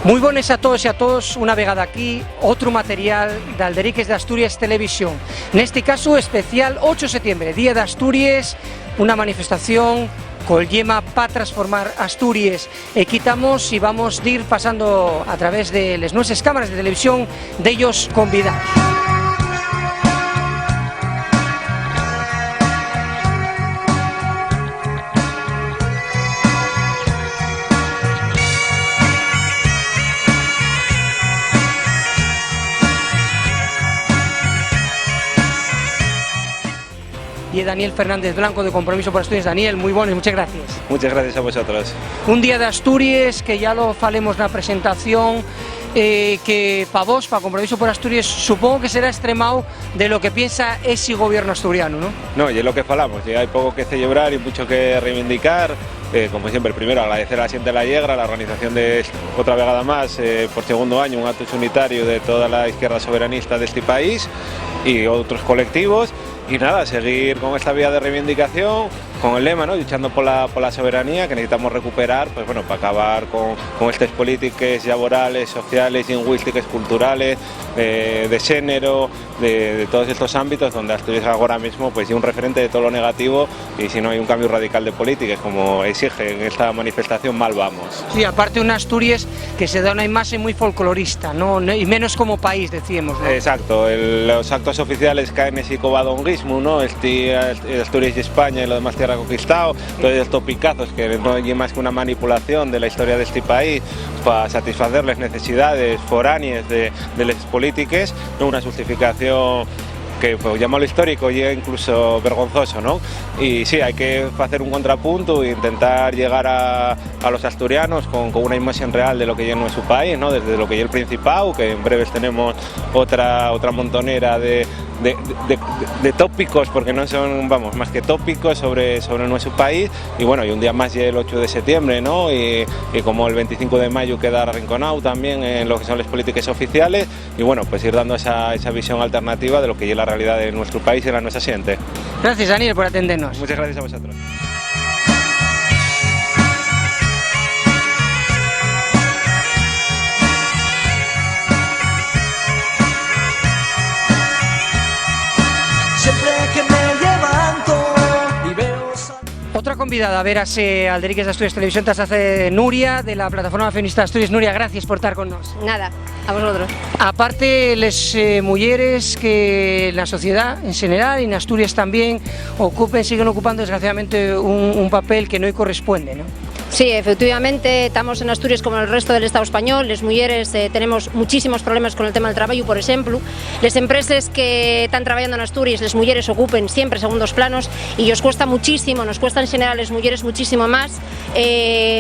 Muy bones a todos e a todos, unha vegada aquí, outro material de Alderiques de Asturias Televisión. Neste caso especial 8 de setembro, Día de Asturias, unha manifestación col lema para transformar Asturias. E quitamos e vamos de ir pasando a través de las nuestras cámaras de televisión de ellos convidados. Y Daniel Fernández Blanco de Compromiso por Asturias. Daniel, muy buenos, muchas gracias. Muchas gracias a vosotros. Un día de Asturias, que ya lo falemos na presentación, que para vos, para Compromiso por Asturias, supongo que será extremado de lo que piensa ese gobierno asturiano, ¿no? No, y es lo que falamos, y hay poco que celebrar y mucho que reivindicar. Como siempre, primero agradecer a la Xente de la Yegra, la organización de otra vegada más, por segundo año, un acto unitario de toda la izquierda soberanista de este país y otros colectivos. Y nada, seguir con esta vía de reivindicación, con el lema, ¿no?, luchando por la soberanía que necesitamos recuperar, pues bueno, para acabar con estas políticas laborales, sociales, lingüísticas, culturales, de género, de todos estos ámbitos donde Asturias ahora mismo pues es un referente de todo lo negativo, y si no hay un cambio radical de políticas como exige en esta manifestación, mal vamos. Sí, aparte una Asturias que se da una imagen muy folclorista, ¿no?, y menos como país, decíamos, ¿no? Exacto, los actos oficiales caen en ese cobadonguismo, ¿no?, Asturias y España y lo demás tierra conquistado, todos estos picazos que no hay más que una manipulación de la historia de este país para satisfacer las necesidades foráneas de las políticas, no una justificación que, pues, llamarlo histórico, y incluso vergonzoso, ¿no? Y sí, hay que hacer un contrapunto e intentar llegar a los asturianos con una imagen real de lo que ya no es su país, ¿no?, desde lo que ya el Principado, que en breves tenemos otra montonera de tópicos, porque no son, vamos, más que tópicos sobre nuestro país. Y bueno, y un día más ya el 8 de septiembre, ¿no?, y como el 25 de mayo queda arrinconado también en lo que son las políticas oficiales, y bueno, pues ir dando esa visión alternativa de lo que ya es la realidad de nuestro país y de la nuestra gente. Gracias, Daniel, por atendernos. Muchas gracias a vosotros. Otra convidada a ver a Alderiques de Asturias Televisión tras hace Nuria, de la plataforma feminista de Asturias. Nuria, gracias por estar con nosotros. Nada, a vosotros. Aparte, las mujeres que en la sociedad en general y en Asturias también siguen ocupando desgraciadamente un papel que no corresponde, ¿no? Sí, efectivamente, estamos en Asturias como el resto del Estado español. Las mujeres tenemos muchísimos problemas con el tema del trabajo, por ejemplo. Las empresas que están trabajando en Asturias, las mujeres ocupen siempre segundos planos, y os cuesta muchísimo, nos cuesta en general a las mujeres muchísimo más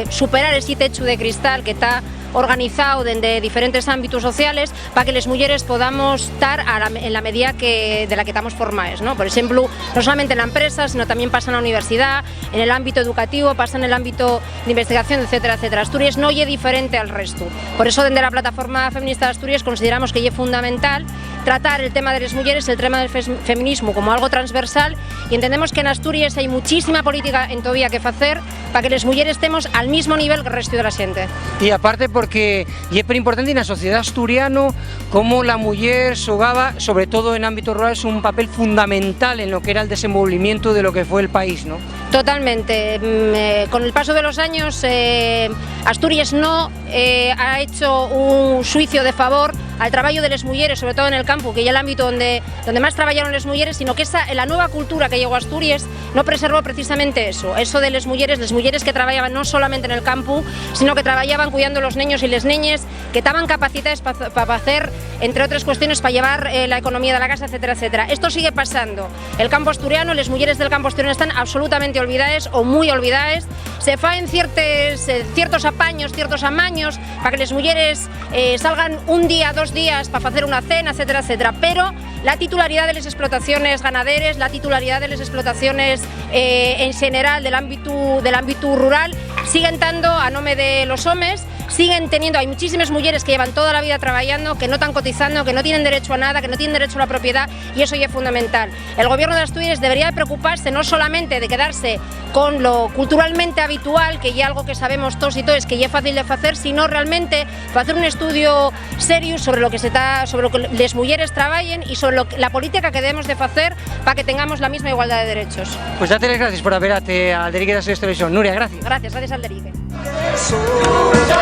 superar ese techo de cristal que está organizado desde diferentes ámbitos sociales para que las mujeres podamos estar en la medida de la que estamos formadas, ¿no? Por ejemplo, no solamente en la empresa, sino también pasa en la universidad, en el ámbito educativo, pasa en el ámbito de investigación, etcétera, etcétera. Asturias no es diferente al resto. Por eso, desde la plataforma feminista de Asturias, consideramos que es fundamental tratar el tema de las mujeres, el tema del feminismo como algo transversal, y entendemos que en Asturias hay muchísima política en todavía que hacer para que las mujeres estemos al mismo nivel que el resto de la gente. Y aparte porque es muy importante en la sociedad asturiana como la mujer xogaba, sobre todo en ámbitos rurales, un papel fundamental en lo que era el desenvolvimiento de lo que fue el país, ¿no? Totalmente. Con el paso de los años, Asturias no ha hecho un juicio de favor al trabajo de las mujeres, sobre todo en el campo, que ya el ámbito donde más trabajaron las mujeres, sino que la nueva cultura que llegó a Asturias no preservó precisamente eso de las mujeres que trabajaban no solamente en el campo, sino que trabajaban cuidando los niños y las niñas, que estaban capacitadas para hacer, entre otras cuestiones, para llevar la economía de la casa, etcétera, etcétera. Esto sigue pasando. El campo asturiano, las mujeres del campo asturiano están absolutamente olvidadas o muy olvidadas. Se faen ciertos apaños, ciertos amaños para que las mujeres salgan un día, 2 días para hacer una cena, etcétera, etcétera. Pero la titularidad de las explotaciones ganaderas, la titularidad de las explotaciones en general del ámbito rural, siguen estando a nombre de los hombres, siguen teniendo, hay muchísimas mujeres que llevan toda la vida trabajando, que no están cotizando, que no tienen derecho a nada, que no tienen derecho a la propiedad, y eso ya es fundamental. El gobierno de Asturias debería preocuparse no solamente de quedarse con lo culturalmente habitual, que ya algo que sabemos todos y todas que ya es fácil de hacer, sino realmente hacer un estudio serio sobre lo que las mujeres trabajen y sobre la política que debemos de hacer para que tengamos la misma igualdad de derechos. Pues date las gracias por haber ate a Alderique de Asturias Televisión. Nuria, gracias. Gracias Alderique.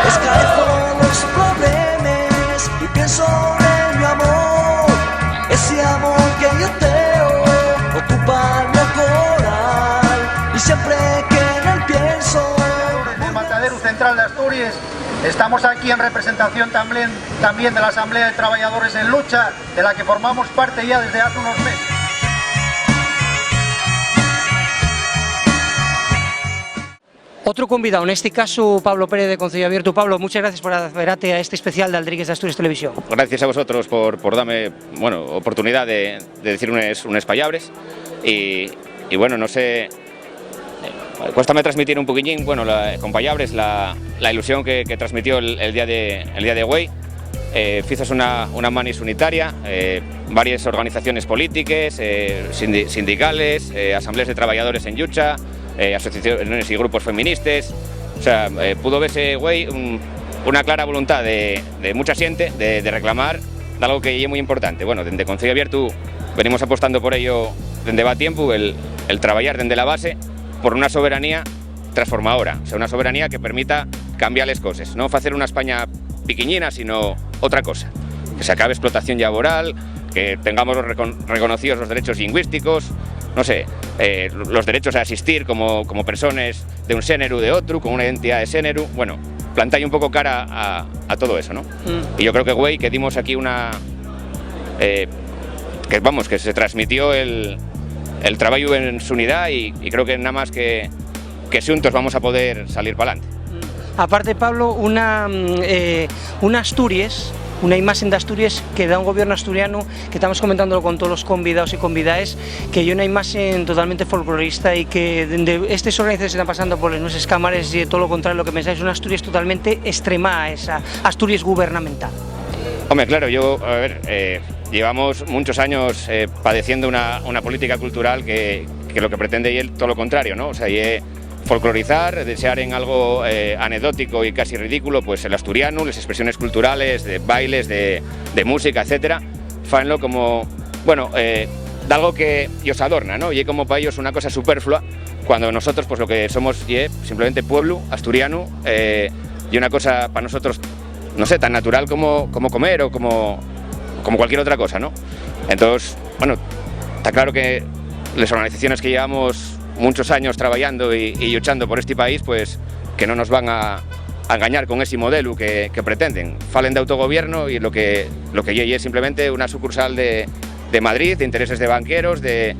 Escalfo los problemas y pienso en mi amor, ese amor que yo tengo, ocupa mi coral y siempre que en él pienso. Desde el Matadero Central de Asturias estamos aquí en representación también de la Asamblea de Trabajadores en Lucha, de la que formamos parte ya desde hace unos meses. Otro convidado, en este caso Pablo Pérez de Concello Abierto. Pablo, muchas gracias por haberate a este especial de Alderique de Asturias Televisión. Gracias a vosotros por darme oportunidad de decir unes pallabres y bueno, no sé, cuéstame transmitir un poquillín, con pallabres la ilusión que transmitió el día de Güey. Fizos una manis unitaria, varias organizaciones políticas, sindicales, asambleas de trabajadores en Yucha, asociaciones y grupos feministas. O sea, pudo verse, güey, una clara voluntad de mucha gente de reclamar de algo que es muy importante. Bueno, desde Concello Abierto venimos apostando por ello desde va tiempo, el trabajar desde la base por una soberanía transformadora, o sea, una soberanía que permita cambiar las cosas, no hacer una España piquiñina, sino otra cosa, que se acabe explotación laboral, que tengamos reconocidos los derechos lingüísticos, no sé, los derechos a asistir como personas de un género de otro, con una identidad de género. Bueno, plantea un poco cara a todo eso, ¿no? Y yo creo que, güey, que dimos aquí que se transmitió el trabajo en su unidad y creo que nada más que juntos vamos a poder salir para adelante. Aparte, Pablo, una Asturias, una imagen de Asturias que da un gobierno asturiano, que estamos comentándolo con todos los convidados y convidadas, que hay una imagen totalmente folclorista y que de estas organizaciones que están pasando por nuestras cámaras y todo lo contrario, lo que pensáis, una Asturias totalmente extremada, esa Asturias gubernamental. Hombre, claro, llevamos muchos años padeciendo una política cultural que lo que pretende es todo lo contrario, ¿no? O sea, folclorizar, desear en algo anecdótico y casi ridículo, pues el asturiano, las expresiones culturales, de bailes, de música, etcétera, fanlo como, de algo que os adorna, ¿no? Y como para ellos una cosa superflua, cuando nosotros, pues lo que somos simplemente pueblo asturiano, y una cosa para nosotros, no sé, tan natural como comer o como cualquier otra cosa, ¿no? Entonces, está claro que las organizaciones que llevamos muchos años trabajando y luchando por este país, pues que no nos van a engañar con ese modelo que pretenden. Falen de autogobierno y lo que es simplemente una sucursal de Madrid, de intereses de banqueros, de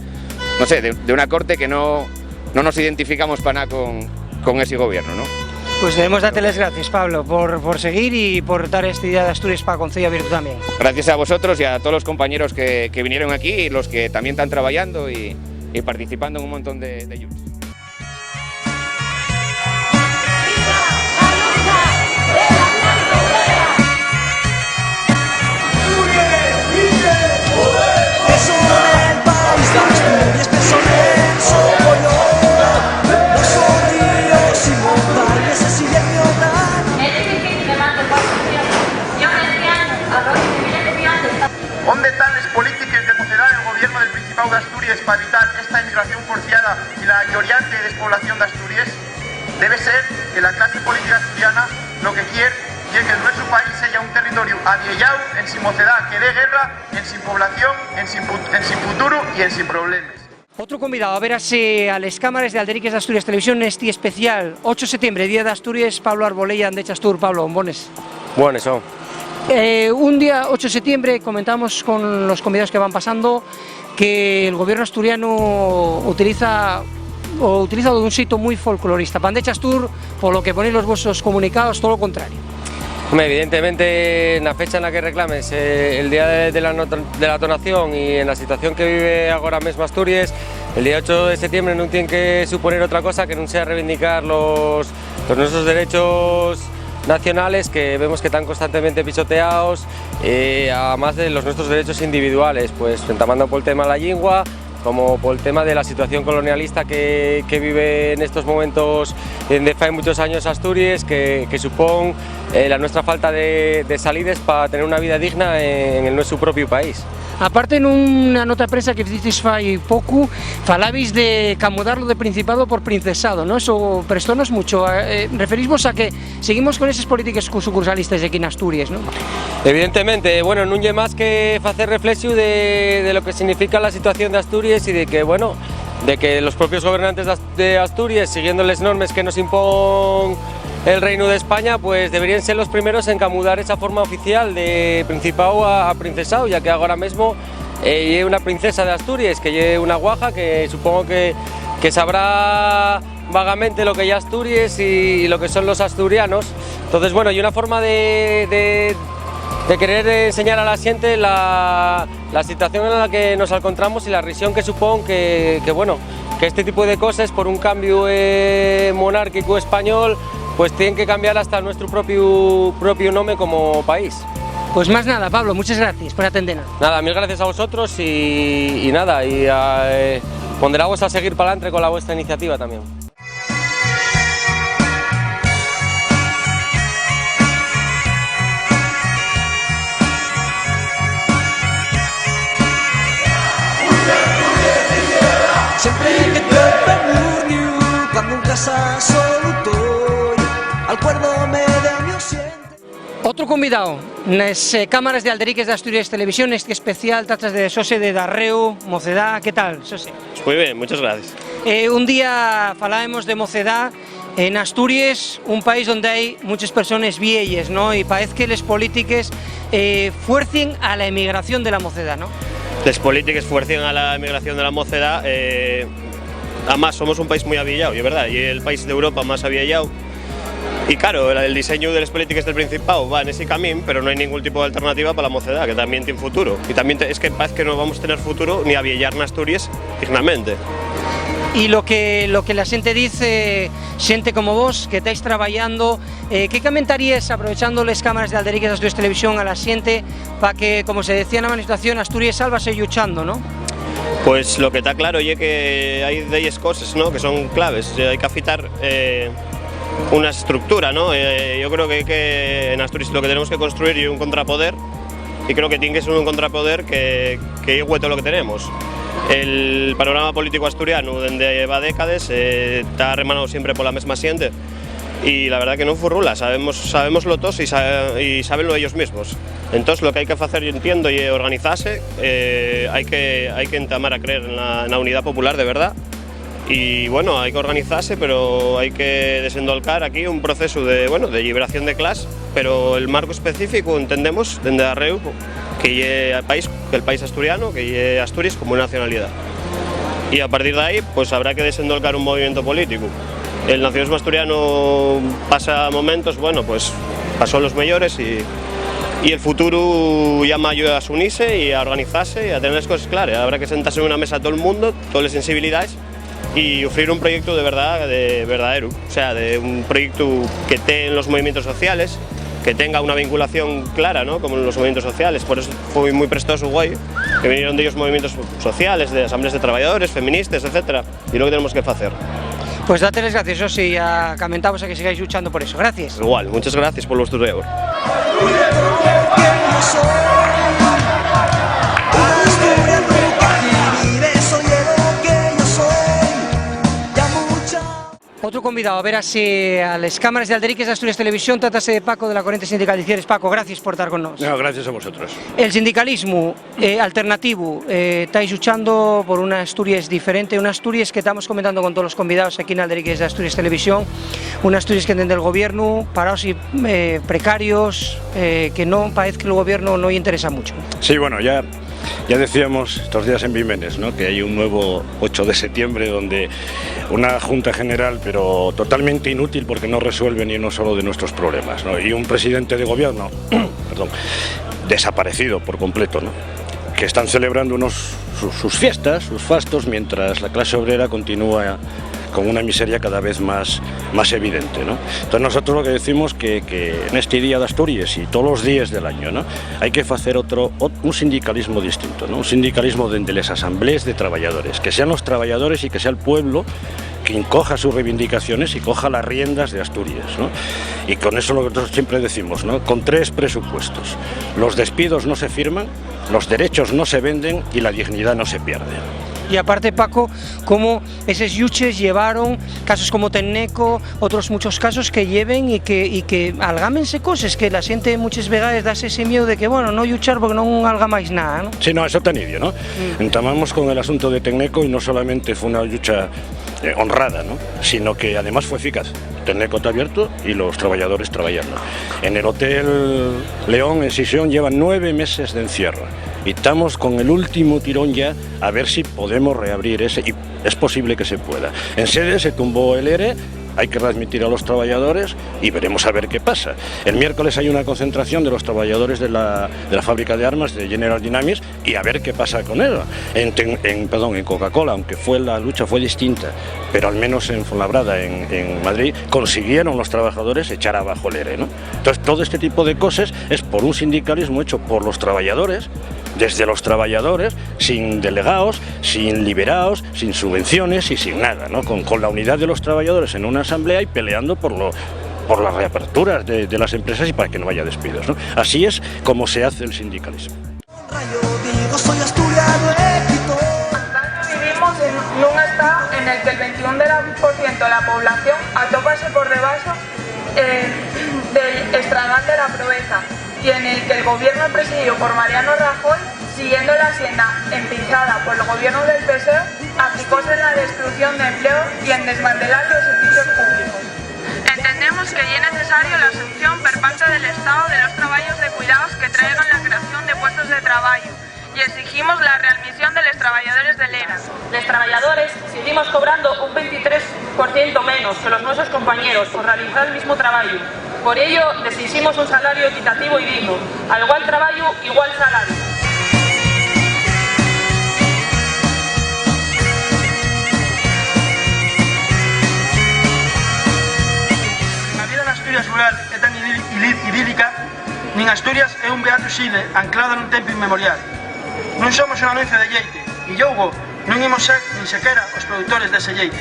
una corte que no nos identificamos para nada con ese gobierno, ¿no? Pues debemos darte las gracias, Pablo, por seguir y por dar esta idea de Asturias para Concello Abierto también. Gracias a vosotros y a todos los compañeros que vinieron aquí y los que también están trabajando y participando en un montón de yuts. ¿Dónde están las políticas de mocedad del gobierno del Principado de Asturias para evitar esta inmigración forciada y la llorante despoblación de Asturias? Debe ser que la clase política asturiana lo que quiere es que nuestro país sea un territorio aviellado, en sin mocedad, que dé guerra, en sin población, en sin futuro y en sin problemas. Otro convidado a verse a las cámaras de Alderique de Asturias Televisión en este especial 8 de septiembre, Día de Asturias, Pablo Arbolella de Chastur. Pablo, bones. Buenos son. Un día 8 de septiembre comentamos con los convidados que van pasando que el gobierno asturiano utiliza un sitio muy folclorista. Pan de Chastur, por lo que ponéis los vuestros comunicados, todo lo contrario. Evidentemente, en la fecha en la que reclames el día de la donación y en la situación que vive ahora mismo Asturias, el día 8 de septiembre no tiene que suponer otra cosa que no sea reivindicar los nuestros derechos nacionales que vemos que están constantemente pisoteados, además de los nuestros derechos individuales, pues entamando por el tema de la lengua, como por el tema de la situación colonialista que vive en estos momentos de fa muchos años Asturias, que supón la nuestra falta de salidas para tener una vida digna en el nuestro propio país. Aparte, en una nota de prensa que hicisteis fai pouco, falabais de camudarlo de Principado por Princesado, ¿no? Eso prestónos mucho. Referísvos a que seguimos con esas políticas sucursalistas aquí en Asturias, ¿no? Evidentemente, bueno, non lle más que hacer reflexión de lo que significa la situación de Asturias y de que, bueno, de que los propios gobernantes de Asturias, siguiendo las normas que nos impone el Reino de España, pues deberían ser los primeros en camudar esa forma oficial de Principado a Princesado, ya que ahora mismo es una princesa de Asturias, que es una guaja que supongo que sabrá vagamente lo que es Asturias y lo que son los asturianos. Entonces, bueno, y una forma de querer enseñar a la gente la situación en la que nos encontramos y la risión que supone que bueno, que este tipo de cosas, por un cambio monárquico español, pues tienen que cambiar hasta nuestro propio nombre como país. Pues más nada, Pablo, muchas gracias por atendernos. Nada, mil gracias a vosotros y nada, y ponderaos a seguir para adelante con la vuestra iniciativa también. Siempre que te cuando en casa solo estoy, al cuerdo me de mi asiento. Otro convidado, nas cámaras de Alderiques de Asturias Televisión, este especial tratas de Xosé de Darreu, Mocedá, ¿qué tal, Xosé? Muy bien, muchas gracias. Un día falábamos de Mocedá, en Asturias, un país donde hay muchas personas viejas, ¿no? Y parece que las políticas fuercen a la emigración de la mocedad, ¿no? Las políticas fuercen a la emigración de la mocedad, además somos un país muy avillado, es verdad, y el país de Europa más avillado. Y claro, el diseño de las políticas del Principado va en ese camino, pero no hay ningún tipo de alternativa para la mocedad, que también tiene futuro. Y también es que parece que no vamos a tener futuro ni avillar en Asturias dignamente. Y lo que la gente dice, gente como vos, que estáis trabajando, ¿qué comentarías, aprovechando las cámaras de Alderiques de Asturias Televisión, a la gente para que, como se decía en la manifestación, Asturias salva se luchando, ¿no? Pues lo que está claro es que hay 10 cosas, ¿no?, que son claves. Hay que afitar una estructura, ¿no? Yo creo que en Asturias lo que tenemos que construir es un contrapoder, y creo que tiene que ser un contrapoder que iguale lo que tenemos. El panorama político asturiano, desde va décadas, está remanado siempre por la misma siente, y la verdad que no furrula, sabemoslo todos y sabenlo ellos mismos. Entonces lo que hay que hacer, yo entiendo, y organizarse, hay que entamar a creer en la unidad popular de verdad. Y bueno, hay que organizarse, pero hay que desendolcar aquí un proceso de liberación de clase, pero el marco específico entendemos desde Darreu que el país asturiano, que Asturias como nacionalidad. Y a partir de ahí, pues habrá que desendolcar un movimiento político. El nacionalismo asturiano pasa momentos, bueno, pues pasó los mayores y el futuro llama a unirse y a organizarse y a tener las cosas claras. Habrá que sentarse en una mesa todo el mundo, todas las sensibilidades, y ofrecer un proyecto de verdadero, o sea, de un proyecto que esté en los movimientos sociales, que tenga una vinculación clara, ¿no?, como en los movimientos sociales. Por eso fue muy prestoso guay que vinieron de ellos movimientos sociales, de asambleas de trabajadores, feministas, etc. Y lo que tenemos que hacer. Pues date las gracias, Xosé, y comentamos a que sigáis luchando por eso. Gracias. Igual, muchas gracias por vuestro labor. Otro convidado a ver así a las cámaras de Alderiques de Asturias Televisión, tratase de Paco de la Corriente Sindical de Cieres. Paco, gracias por estar con nosotros. No, gracias a vosotros. El sindicalismo alternativo, estáis luchando por una Asturias diferente, una Asturias que estamos comentando con todos los convidados aquí en Alderiques de Asturias Televisión, una Asturias que entiende el gobierno, parados y precarios, que no parece que el gobierno no le interesa mucho. Sí, bueno, ya decíamos estos días en Vimenes, ¿no?, que hay un nuevo 8 de septiembre donde una Junta General, pero totalmente inútil porque no resuelve ni uno solo de nuestros problemas, ¿no?, y un presidente de gobierno perdón, desaparecido por completo, ¿no?, que están celebrando sus fiestas, sus fastos, mientras la clase obrera continúa con una miseria cada vez más evidente, ¿no? Entonces nosotros lo que decimos que en este día de Asturias y todos los días del año, ¿no?, hay que hacer un sindicalismo distinto, ¿no?, un sindicalismo de las asambleas de trabajadores, que sean los trabajadores y que sea el pueblo quien coja sus reivindicaciones y coja las riendas de Asturias, ¿no? Y con eso lo que nosotros siempre decimos, ¿no?, con 3 presupuestos: los despidos no se firman, los derechos no se venden y la dignidad no se pierde. Y aparte, Paco, cómo esos yuches llevaron casos como Tenneco, otros muchos casos que lleven y que algámense cosas, que la gente muchas veces da ese miedo de que, bueno, no luchar porque no algamáis nada, ¿no? Sí, no, eso tan idio, ¿no? Entamamos con el asunto de Tenneco y no solamente fue una lucha honrada, ¿no?, sino que además fue eficaz. Tenneco está abierto y los trabajadores trabajando. En el Hotel León, en Sisión, llevan 9 meses de encierro y estamos con el último tirón ya a ver si podemos reabrir ese, y es posible que se pueda. En sede se tumbó el ERE, hay que readmitir a los trabajadores y veremos a ver qué pasa. El miércoles hay una concentración de los trabajadores de la fábrica de armas de General Dynamics y a ver qué pasa con él. En Coca-Cola, aunque la lucha fue distinta, pero al menos en Fuenlabrada, en Madrid, consiguieron los trabajadores echar abajo el ERE, ¿no? Entonces todo este tipo de cosas es por un sindicalismo hecho por los trabajadores, desde los trabajadores, sin delegados, sin liberados, sin subvenciones y sin nada, ¿no?, con la unidad de los trabajadores en una asamblea y peleando por las reaperturas de las empresas y para que no haya despidos, ¿no? Así es como se hace el sindicalismo. Vivimos en un estado en el que el 21% de la población atópase por debajo del estragal de la pobreza, y en el que el gobierno presidido por Mariano Rajoy, siguiendo la senda empinzada por el gobierno del PSOE, aplicóse en la destrucción de empleo y en desmantelar los servicios públicos. Entendemos que es necesario la asunción por parte del Estado de los trabajos de cuidados que traigan la creación de puestos de trabajo, y exigimos la readmisión de los trabajadores del ERA. Los trabajadores seguimos cobrando un 23% menos que los nuestros compañeros por realizar el mismo trabajo. Por ello, exigimos un salario equitativo y digno. Al igual trabajo, igual salario. A vida en Asturias rural é tan idílica, nin Asturias é un beato Xile anclado nun tempo inmemorial. Non somos un anuncio de lleite, e Yougo non imos ser nin sequera os produtores dese lleite.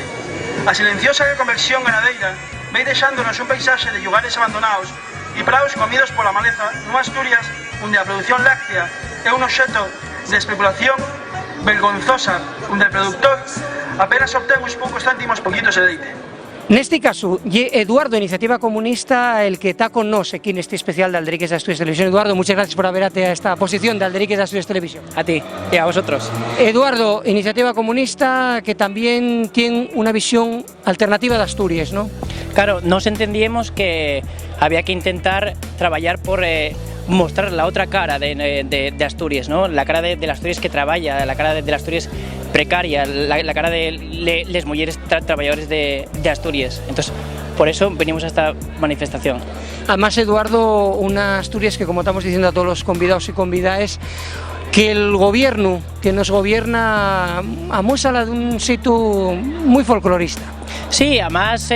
A silenciosa reconversión ganadeira vai deixándonos un paisaxe de lugares abandonados e praos comidos pola maleza nunha Asturias onde a produción láctea é un obxeto de especulación vergonzosa, onde el productor apenas obtén uns poucos céntimos poquitos de leite. Neste caso, Eduardo, Iniciativa Comunista, el que está con nos aquí en este especial de Alderiques de Asturias Televisión. Eduardo, muchas gracias por haberte a esta posición de Alderiques de Asturias Televisión. A ti y a vosotros. Eduardo, Iniciativa Comunista, que también tiene una visión alternativa de Asturias, ¿no? Claro, nos entendíamos que había que intentar trabajar por mostrar la otra cara de Asturias, ¿no? La cara de Asturias que trabaja, la cara de Asturias precaria, la cara de les mujeres trabajadores de Asturias. Entonces, por eso venimos a esta manifestación. Además, Eduardo, una Asturias que, como estamos diciendo a todos los convidados y convidadas, que el gobierno que nos gobierna amuesala de un sitio muy folclorista. Sí, además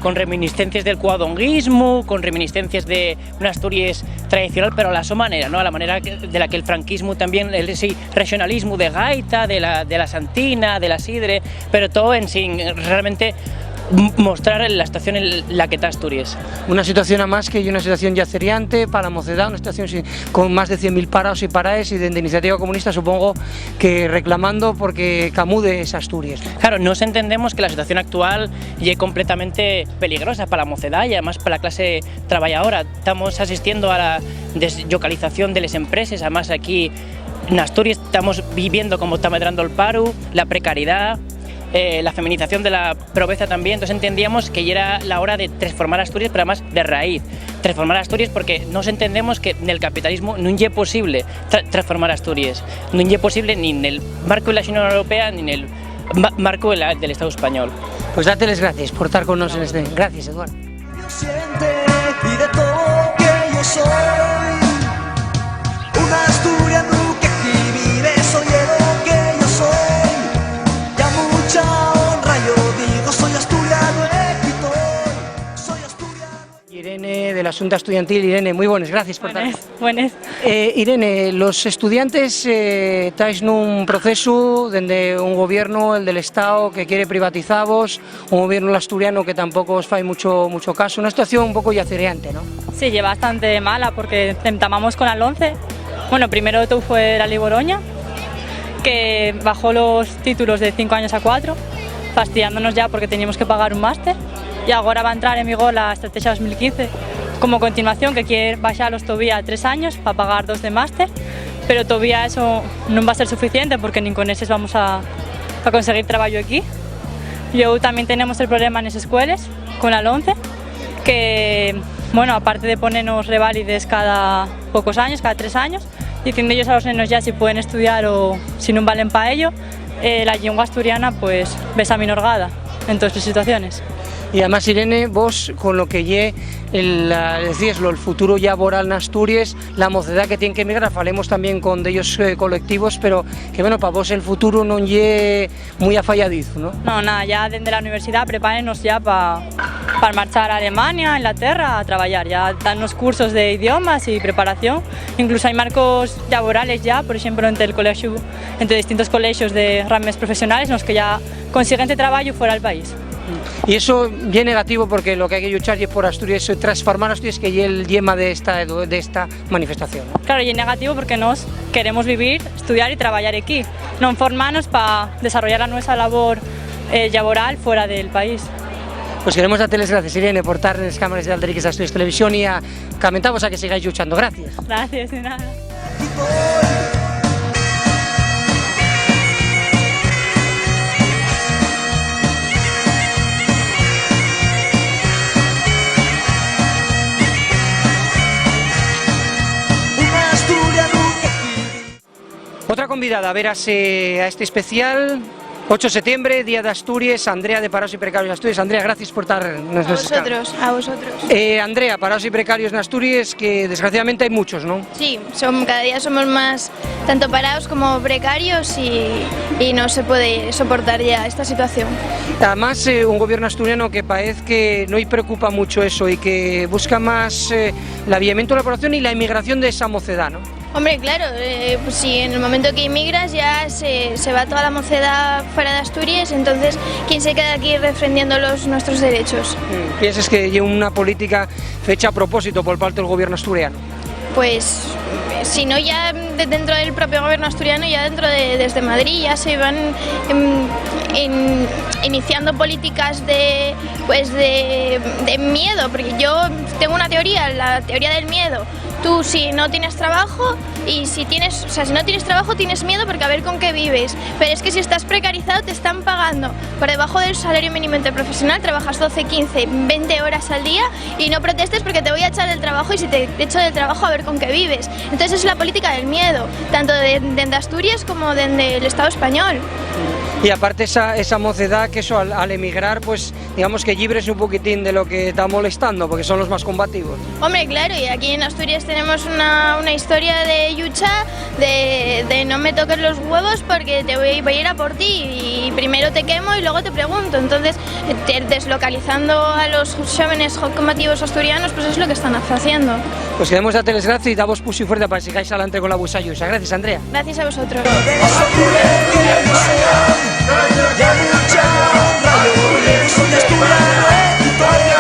con reminiscencias del cuadonguismo, con reminiscencias de una Asturias tradicional, pero a la su manera, ¿no? A la manera de la que el franquismo también, ese regionalismo de gaita, de la santina, de la sidre, pero todo en sin realmente mostrar la situación en la que está Asturias. Una situación a más que hay una situación ya ceriante para la mocedad, una situación con más de 100.000 parados y paraes, y de Iniciativa Comunista supongo que reclamando porque camude es Asturias. Claro, nos entendemos que la situación actual es completamente peligrosa para la mocedad y además para la clase trabajadora. Estamos asistiendo a la deslocalización de las empresas, además aquí en Asturias estamos viviendo como está medrando el paro, la precariedad, la feminización de la pobreza también. Entonces entendíamos que ya era la hora de transformar Asturias, pero además de raíz. Transformar Asturias porque nos entendemos que en el capitalismo no es posible transformar Asturias. No es posible ni en el marco de la Unión Europea ni en el marco del Estado español. Pues dáteles gracias por estar con nosotros en este. Gracias, Eduardo. Y de todo que yo soy, una Asturias que aquí vive, soy lo que yo soy. Ya mucha honra yo digo, soy la Xunta Estudiantil. Irene, muy buenas, gracias por estar. Buenas. Irene, los estudiantes estáis en un proceso donde un gobierno, el del Estado, que quiere privatizavos, un gobierno asturiano que tampoco os fai mucho caso, una situación un poco yacereante, ¿no? Sí, lleva bastante mala porque entamamos con Alonce. Bueno, primero tú fue la Ley Boroña, que bajó los títulos de 5 años a 4, fastidiándonos ya porque teníamos que pagar un máster, y ahora va a entrar en vigor la Estrategia 2015 como continuación, que quiere baixarlos todavía a 3 años para pagar 2 de máster, pero todavía eso no va a ser suficiente porque ni con esos vamos a conseguir trabajo aquí. Luego también tenemos el problema en las escuelas con la Alonce, que bueno, aparte de ponernos reválides cada pocos años, cada 3 años, diciendo ellos a los nenos ya si pueden estudiar o si no valen para ello, la lengua asturiana pues ves aminorgada en todas las situaciones. Y además, Irene, vos con lo que decías, el futuro laboral en Asturias, la mocedad que tiene que emigrar, falemos también con de ellos colectivos, pero que bueno, para vos el futuro no es muy afalladizo, ¿no? No, nada, ya desde la universidad prepárenos ya para marchar a Alemania, a Inglaterra, a trabajar, ya dan unos cursos de idiomas y preparación, incluso hay marcos laborales ya, por ejemplo, entre distintos colegios de ramas profesionales, en los que ya consiguen trabajo fuera del país. Y eso bien negativo porque lo que hay que luchar es por Asturias, transformar Asturias, que es el lema de esta manifestación, ¿no? Claro, y es negativo porque nos queremos vivir, estudiar y trabajar aquí, no formarnos para desarrollar la nuestra labor laboral fuera del país. Pues queremos darte las gracias, Irene, por estar en las cámaras de Alderiques de Asturias Televisión, y comentamos a que sigáis luchando. Gracias. Gracias, de nada. Otra convidada a ver a este especial, 8 de septiembre, Día de Asturias, Andrea de Parados y Precarios de Asturias. Andrea, gracias por estar en nuestras cámaras. A vosotros. Andrea, Parados y Precarios en Asturias, que desgraciadamente hay muchos, ¿no? Sí, cada día somos más, tanto parados como precarios, y no se puede soportar ya esta situación. Además, un gobierno asturiano que parece que no le preocupa mucho eso y que busca más el avivamiento de la población y la inmigración de esa mocedad, ¿no? Hombre, claro, pues si en el momento que inmigras ya se va toda la mocedad fuera de Asturias, entonces ¿quién se queda aquí defendiendo nuestros derechos? ¿Piensas que lleva una política fecha a propósito por parte del gobierno asturiano? Pues si no ya dentro del propio gobierno asturiano, ya desde Madrid ya se van iniciando políticas de miedo, porque yo tengo una teoría, la teoría del miedo. Tú si no tienes trabajo y si no tienes trabajo tienes miedo porque a ver con qué vives, pero es que si estás precarizado te están pagando por debajo del salario mínimo interprofesional, trabajas 12, 15, 20 horas al día y no protestes porque te voy a echar del trabajo, y si te echo del trabajo a ver con qué vives. Entonces es la política del miedo, tanto desde Asturias como desde el Estado español. Y aparte esa mocedad que eso al emigrar, pues digamos que libres un poquitín de lo que está molestando, porque son los más combativos. Hombre, claro, y aquí en Asturias tenemos una historia de lucha, de no me toques los huevos porque te voy a ir a por ti y primero te quemo y luego te pregunto. Entonces, deslocalizando a los jóvenes combativos asturianos, pues es lo que están haciendo. Pues queremos darte las gracias y damos puso y fuerte para que sigáis adelante con la busa llusa. Gracias, Andrea. Gracias a vosotros. Ya mucha radio, soy asturiano,